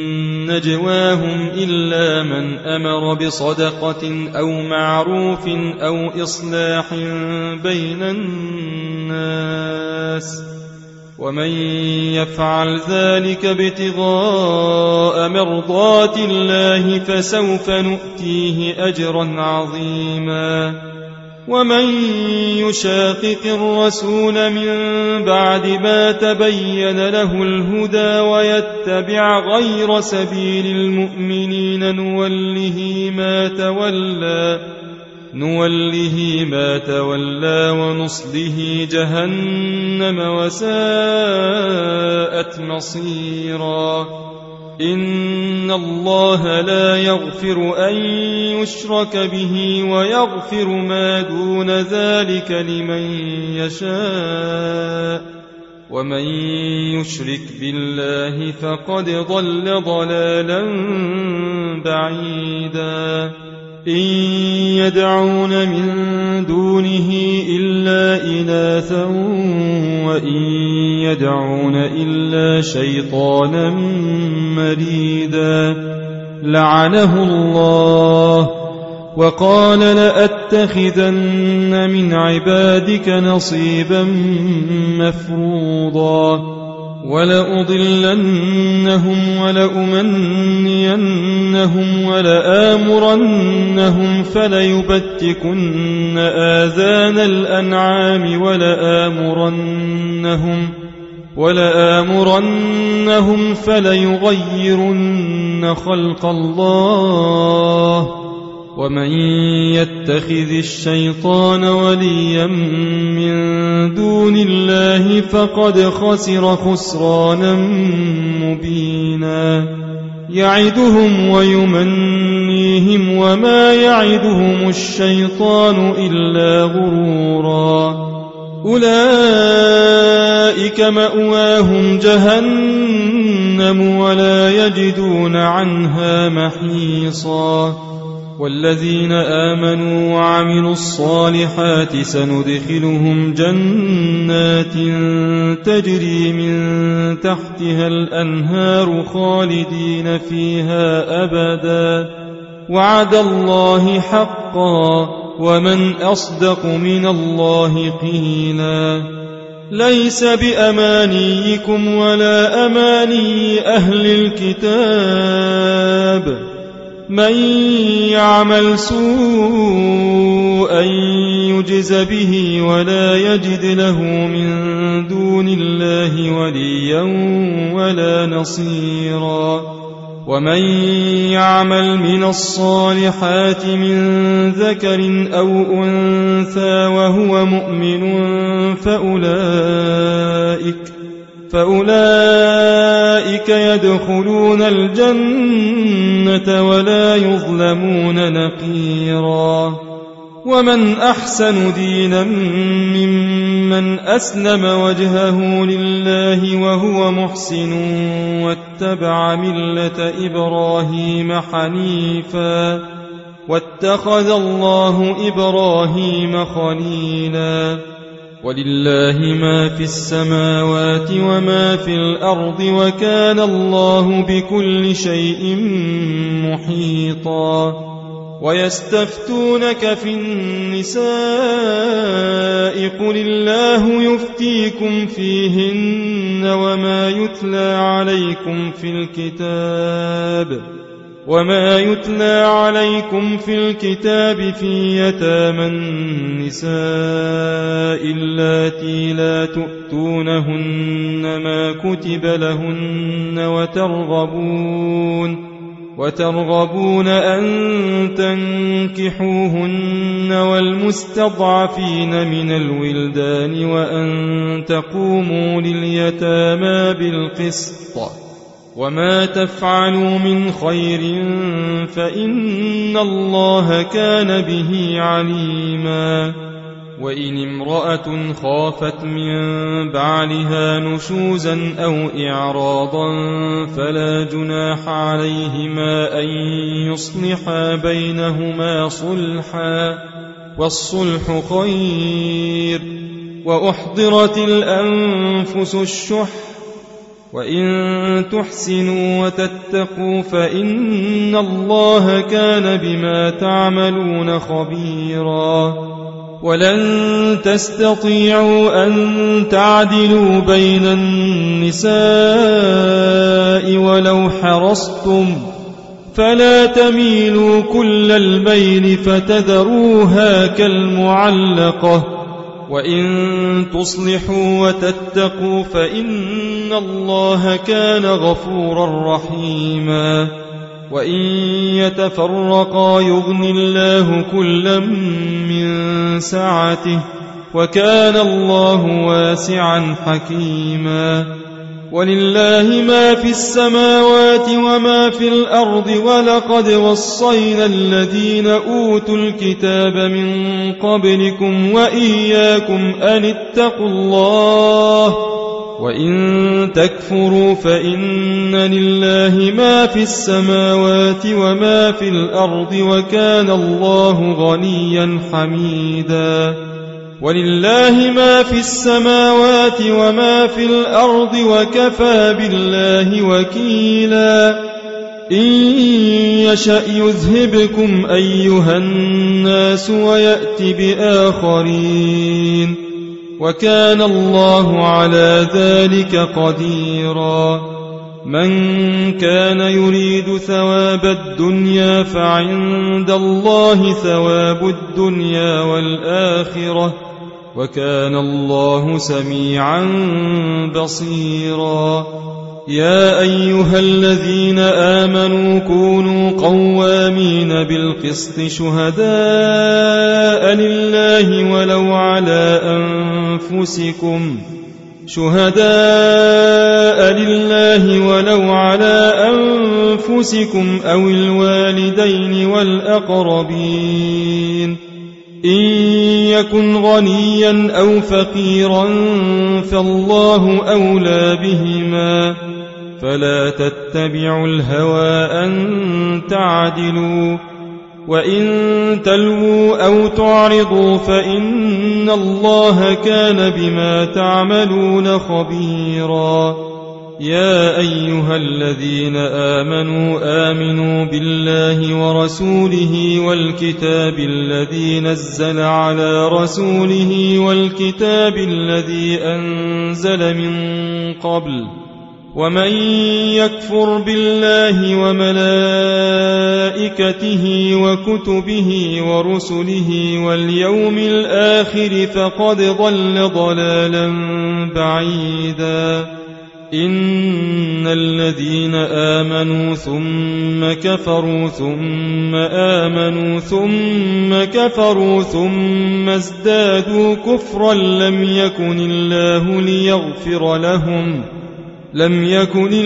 نجواهم إلا من أمر بصدقة أو معروف أو إصلاح بين الناس ومن يفعل ذلك ابتغاء مرضات الله فسوف نؤتيه أجرا عظيما ومن يشاقق الرسول من بعد ما تبين له الهدى ويتبع غير سبيل المؤمنين نوله ما تولى ونصله جهنم وساءت مصيرا إن الله لا يغفر أن يشرك به ويغفر ما دون ذلك لمن يشاء ومن يشرك بالله فقد ضل ضلالا بعيدا إن يدعون من دونه إلا إناثا وإن يدعون إلا شيطانا مريدا لعنه الله وقال لأتخذن من عبادك نصيبا مفروضا ولأضلنهم ولأمنينهم ولآمرنهم فليبتكن آذان الأنعام ولآمرنهم فليغيرن خلق الله ومن يتخذ الشيطان وليا من دون الله فقد خسر خسرانا مبينا يعدهم ويمنيهم وما يعدهم الشيطان إلا غرورا أولئك مأواهم جهنم ولا يجدون عنها محيصا والذين آمنوا وعملوا الصالحات سندخلهم جنات تجري من تحتها الأنهار خالدين فيها أبدا وعد الله حقا ومن أصدق من الله قيلا ليس بأمانيكم ولا أماني أهل الكتاب من يعمل سوءا يجز به ولا يجد له من دون الله وليا ولا نصيرا ومن يعمل من الصالحات من ذكر أو أنثى وهو مؤمن فأولئك يدخلون الجنة ولا يظلمون نقيرا ومن أحسن دينا ممن أسلم وجهه لله وهو محسن واتبع ملة إبراهيم حنيفا واتخذ الله إبراهيم خليلا ولله ما في السماوات وما في الأرض وكان الله بكل شيء محيطا ويستفتونك في النساء قل الله يفتيكم فيهن وما يتلى عليكم في الكتاب في يتامى النساء اللاتي لا تؤتونهن ما كتب لهن وترغبون أن تنكحوهن والمستضعفين من الولدان وأن تقوموا لليتامى بالقسط وما تفعلوا من خير فإن الله كان به عليما وإن امرأة خافت من بعلها نشوزا أو إعراضا فلا جناح عليهما أن يصلحا بينهما صلحا والصلح خير وأحضرت الأنفس الشح وإن تحسنوا وتتقوا فإن الله كان بما تعملون خبيرا ولن تستطيعوا أن تعدلوا بين النساء ولو حرصتم فلا تميلوا كل الميل فتذروها كالمعلقة وإن تصلحوا وتتقوا فإن الله كان غفورا رحيما وإن يتفرقا يغن الله كلا من سعته وكان الله واسعا حكيما ولله ما في السماوات وما في الأرض ولقد وصينا الذين أوتوا الكتاب من قبلكم وإياكم أن اتقوا الله وإن تكفروا فإن لله ما في السماوات وما في الأرض وكان الله غنيا حميدا ولله ما في السماوات وما في الأرض وكفى بالله وكيلا إن يشأ يذهبكم أيها الناس ويأت بآخرين وكان الله على ذلك قديرا من كان يريد ثواب الدنيا فعند الله ثواب الدنيا والآخرة وكان الله سميعا بصيرا يا أيها الذين آمنوا كونوا قوامين بالقسط شهداء لله ولو على أنفسكم أو الوالدين والأقربين إن يكن غنيا أو فقيرا فالله أولى بهما فلا تتبعوا الهوى أن تعدلوا وإن تلووا أو تعرضوا فإن الله كان بما تعملون خبيرا يا أيها الذين آمنوا بالله ورسوله والكتاب الذي نزل على رسوله والكتاب الذي أنزل من قبل ومن يكفر بالله وملائكته وكتبه ورسله واليوم الآخر فقد ضل ضلالا بعيدا إن الذين آمنوا ثم كفروا ثم آمنوا ثم كفروا ثم ازدادوا كفرا لم يكن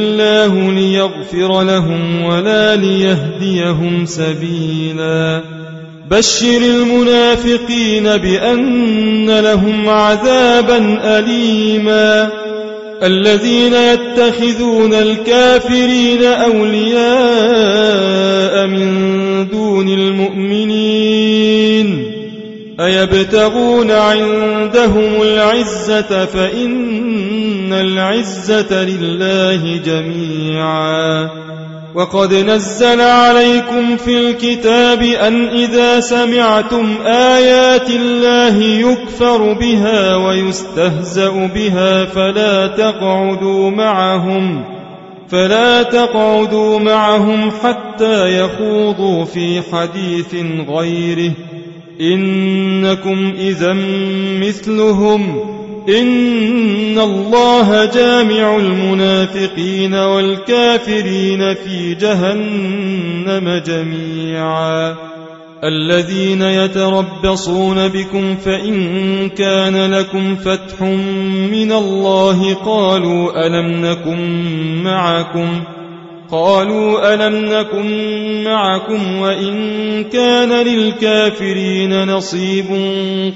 الله ليغفر لهم ولا ليهديهم سبيلا بشر المنافقين بأن لهم عذابا أليما الذين يتخذون الكافرين أولياء من دون المؤمنين أيبتغون عندهم العزة فإن العزة لله جميعا وقد نزل عليكم في الكتاب أن إذا سمعتم آيات الله يكفر بها ويستهزأ بها فلا تقعدوا معهم حتى يخوضوا في حديث غيره إنكم إذا مثلهم إن الله جامع المنافقين والكافرين في جهنم جميعا الذين يتربصون بكم فإن كان لكم فتح من الله قالوا ألم نكن معكم وإن كان للكافرين نصيب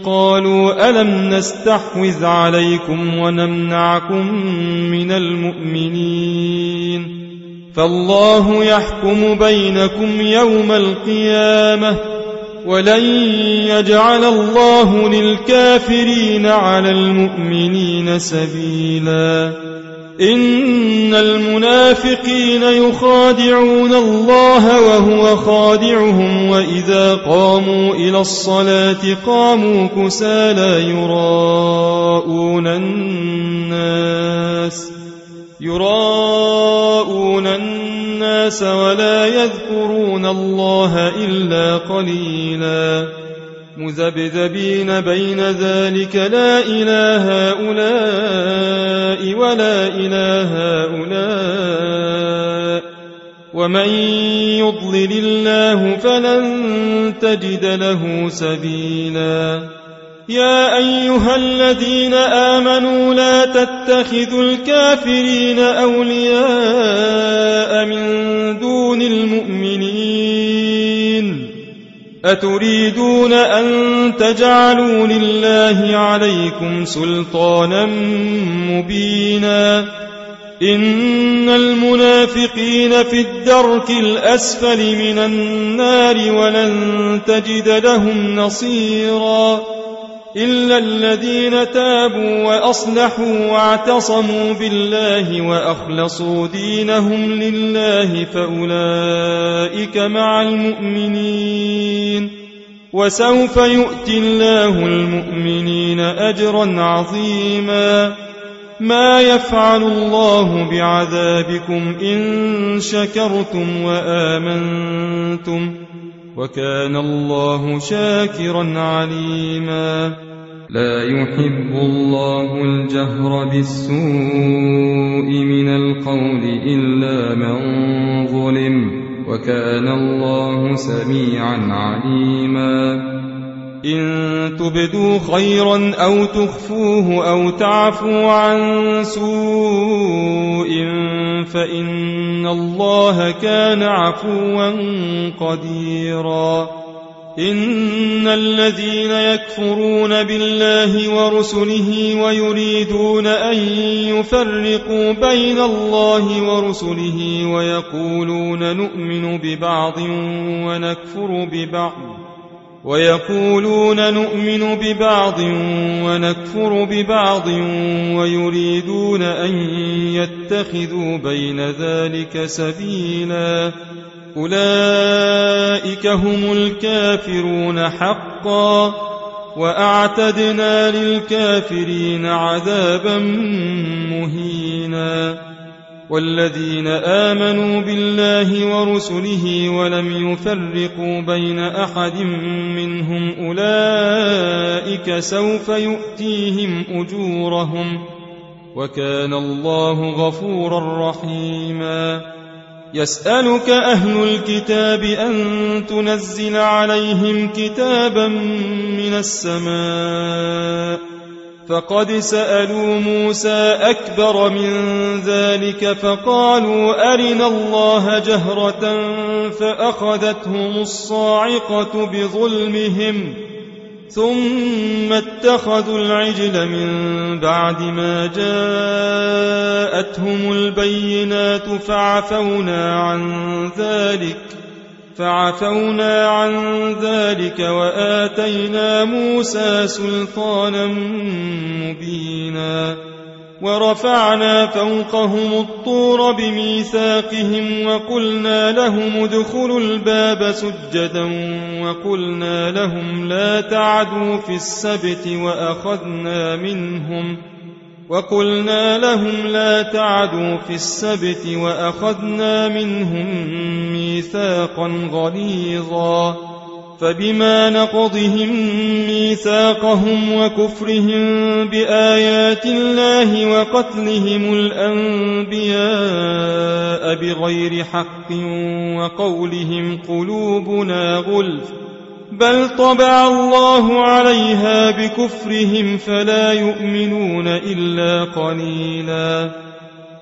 قالوا ألم نستحوذ عليكم ونمنعكم من المؤمنين فالله يحكم بينكم يوم القيامة ولن يجعل الله للكافرين على المؤمنين سبيلا إن المنافقين يخادعون الله وهو خادعهم وإذا قاموا إلى الصلاة قاموا كسالى يراءون الناس ولا يذكرون الله إلا قليلا مذبذبين بين ذلك لا إله هؤلاء ولا إله هؤلاء ومن يضلل الله فلن تجد له سبيلا يا أيها الذين آمنوا لا تتخذوا الكافرين أولياء من دون المؤمنين أتريدون أن تجعلوا لله عليكم سلطانا مبينا إن المنافقين في الدرك الأسفل من النار ولن تجد لهم نصيرا إلا الذين تابوا وأصلحوا واعتصموا بالله وأخلصوا دينهم لله فأولئك مع المؤمنين وسوف يؤتي الله المؤمنين أجرا عظيما ما يفعل الله بعذابكم إن شكرتم وآمنتم وكان الله شاكرا عليما لا يحب الله الجهر بالسوء من القول إلا من ظلم وكان الله سميعا عليما إن تبدوا خيرا أو تخفوه أو تعفوا عن سوء فإن الله كان عفوا قديرا إن الذين يكفرون بالله ورسله ويريدون أن يفرقوا بين الله ورسله ويقولون نؤمن ببعض ونكفر ببعض ويقولون نؤمن ببعض ونكفر ببعض ويريدون أن يتخذوا بين ذلك سبيلا أولئك هم الكافرون حقا وأعتدنا للكافرين عذابا مهينا والذين آمنوا بالله ورسله ولم يفرقوا بين أحد منهم أولئك سوف يؤتيهم أجورهم وكان الله غفورا رحيما يسألك أهل الكتاب أن تنزل عليهم كتابا من السماء فقد سألوا موسى أكبر من ذلك فقالوا أرنا الله جهرة فأخذتهم الصاعقة بظلمهم ثم اتخذوا العجل من بعد ما جاءتهم البينات فعفونا عن ذلك وآتينا موسى سلطانا مبينا ورفعنا فوقهم الطور بميثاقهم وقلنا لهم ادخلوا الباب سجدا وقلنا لهم لا تعدوا في السبت وأخذنا منهم ميثاقا غليظا فبما نقضهم ميثاقهم وكفرهم بآيات الله وقتلهم الأنبياء بغير حق وقولهم قلوبنا غلف بل طبع الله عليها بكفرهم فلا يؤمنون إلا قليلا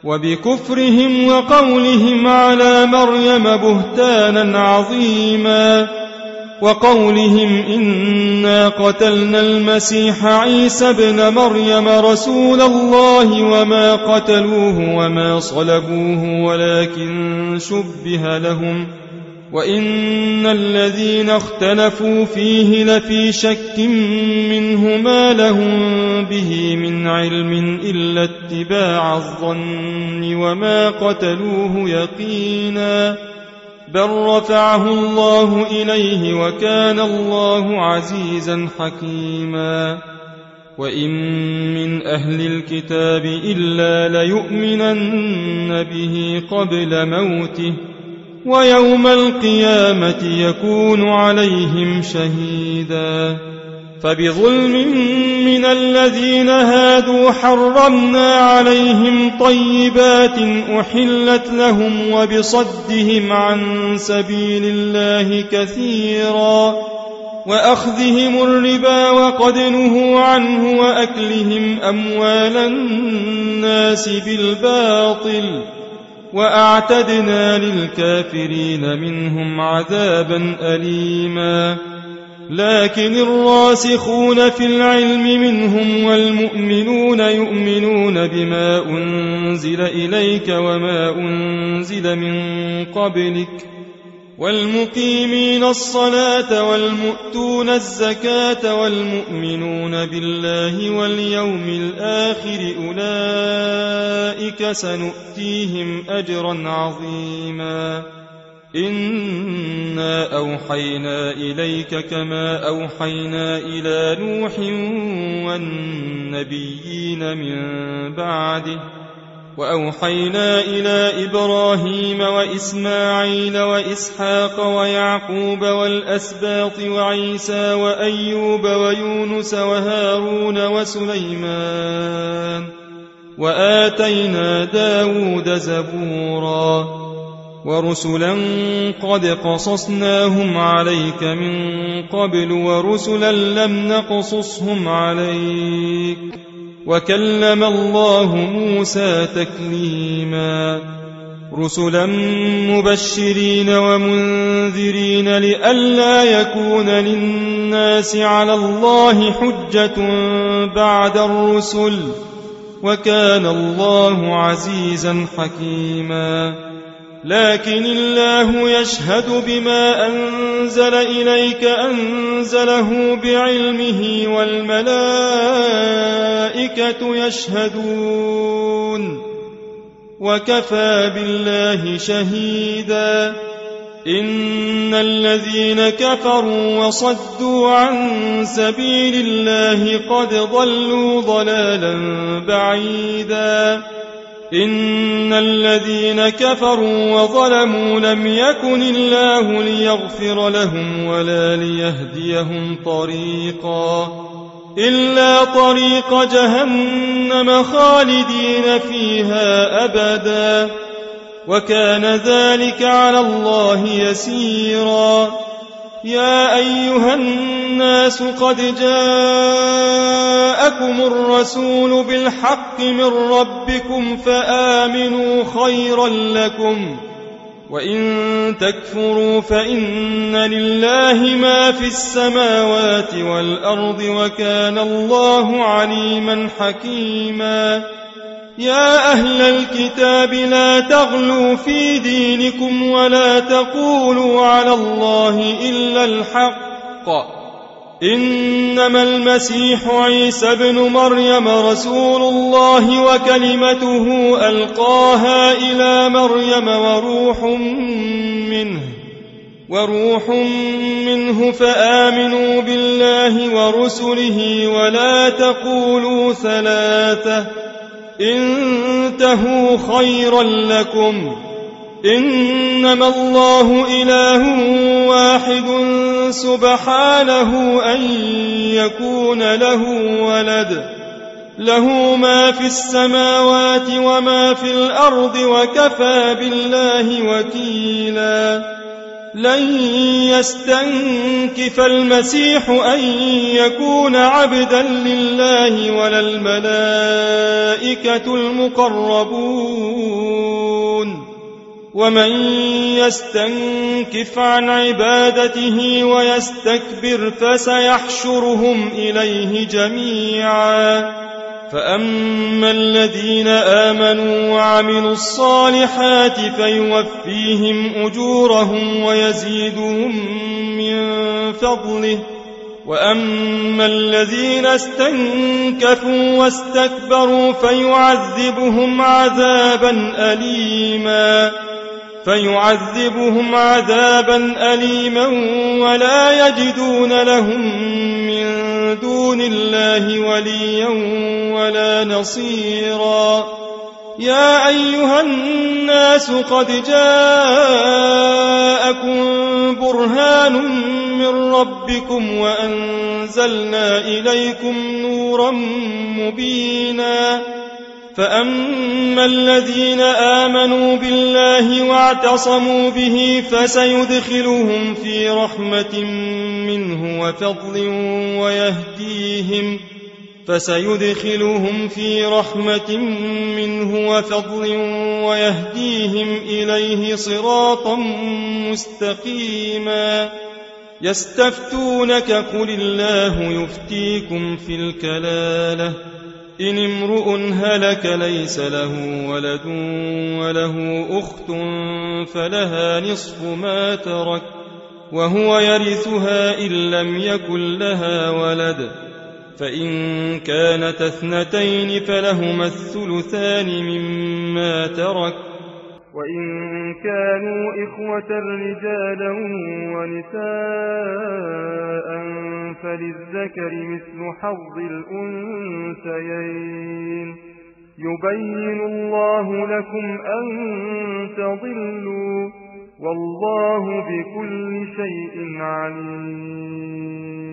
وبكفرهم وقولهم على مريم بهتانا عظيما وقولهم إنا قتلنا المسيح عيسى ابن مريم رسول الله وما قتلوه وما صلبوه ولكن شبه لهم وإن الذين اختلفوا فيه لفي شك منه ما لهم به من علم إلا اتباع الظن وما قتلوه يقينا بل رفعه الله إليه وكان الله عزيزا حكيما وإن من أهل الكتاب إلا ليؤمنن به قبل موته ويوم القيامة يكون عليهم شهيدا فبظلم من الذين هادوا حرمنا عليهم طيبات أحلت لهم وبصدهم عن سبيل الله كثيرا وأخذهم الربا وقد نهوا عنه وأكلهم أموال الناس بالباطل وأعتدنا للكافرين منهم عذابا أليما لكن الراسخون في العلم منهم والمؤمنون يؤمنون بما أنزل إليك وما أنزل من قبلك والمقيمين الصلاة والمؤتون الزكاة والمؤمنون بالله واليوم الآخر أولئك سنؤتيهم أجرا عظيما إنا أوحينا إليك كما أوحينا إلى نوح والنبيين من بعده وأوحينا إلى إبراهيم وإسماعيل وإسحاق ويعقوب والأسباط وعيسى وأيوب ويونس وهارون وسليمان وآتينا داود زبورا ورسلا قد قصصناهم عليك من قبل ورسلا لم نقصصهم عليك وكلم الله موسى تكليما رسلا مبشرين ومنذرين لئلا يكون للناس على الله حجة بعد الرسل وكان الله عزيزا حكيما لكن الله يشهد بما أنزل إليك أنزله بعلمه والملائكة يشهدون وكفى بالله شهيدا. إن الذين كفروا وصدوا عن سبيل الله قد ضلوا ضلالا بعيدا. إن الذين كفروا وظلموا لم يكن الله ليغفر لهم ولا ليهديهم طريقا إلا طريق جهنم خالدين فيها أبدا وكان ذلك على الله يسيرا. يا أيها الناس قد جاءكم الرسول بالحق من ربكم فآمنوا خيرا لكم وإن تكفروا فإن لله ما في السماوات والأرض وكان الله عليما حكيما. يا أهل الكتاب لا تغلوا في دينكم ولا تقولوا على الله إلا الحق. إنما المسيح عيسى ابن مريم رسول الله وكلمته ألقاها إلى مريم وروح منه فآمنوا بالله ورسله ولا تقولوا ثلاثة انتهوا خيرا لكم. إنما الله إله واحد سبحانه أن يكون له ولد له ما في السماوات وما في الأرض وكفى بالله وكيلا. لن يستنكف المسيح أن يكون عبدا لله ولا الملائكة المقربون ومن يستنكف عن عبادته ويستكبر فسيحشرهم إليه جميعا. فأما الذين آمنوا وعملوا الصالحات فيوفيهم أجورهم ويزيدهم من فضله وأما الذين استنكفوا واستكبروا فيعذبهم عذابا أليما ولا يجدون لهم من دون الله وليا ولا نصيرا. يا أيها الناس قد جاءكم برهان من ربكم وأنزلنا إليكم نورا مبينا. فأما الذين آمنوا بالله واعتصموا به فسيدخلهم في رحمة منه وفضل ويهديهم إليه صراطا مستقيما. يستفتونك قل الله يفتيكم في الكلالة إن امرؤ هلك ليس له ولد وله أخت فلها نصف ما ترك وهو يرثها إن لم يكن لها ولد فإن كانت اثنتين فلهما الثلثان مما ترك وإن كانوا إخوة رجالا ونساء فللذكر مثل حظ الأنثيين يبين الله لكم أن تضلوا والله بكل شيء عليم.